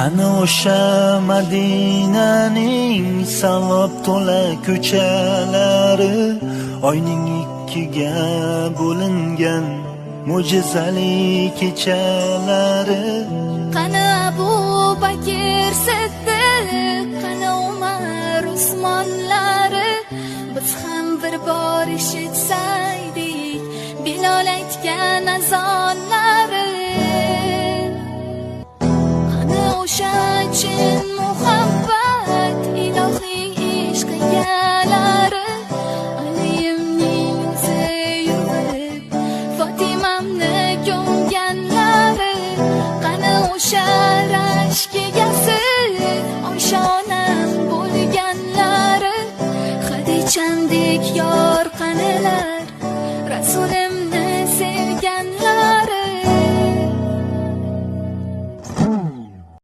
Qani o'sha Madinaning savob to'la ko'chalari, oyning ikkiga bo'lingan mo'jizali kechalari. Qani Abu Bakr Siddiq, qani Umar Usmonlari, biz ham bir bor eshitsaydik Bilol aytgan azonlari. Qani o'sha chin muhabbat, ilohiy ishq egalari, Aliyimning yuzi yuvib Fotimamni ko'mganlari. Qani o'sha rashk egasi, Oysha onam bo'lganlari, Xadichandek yor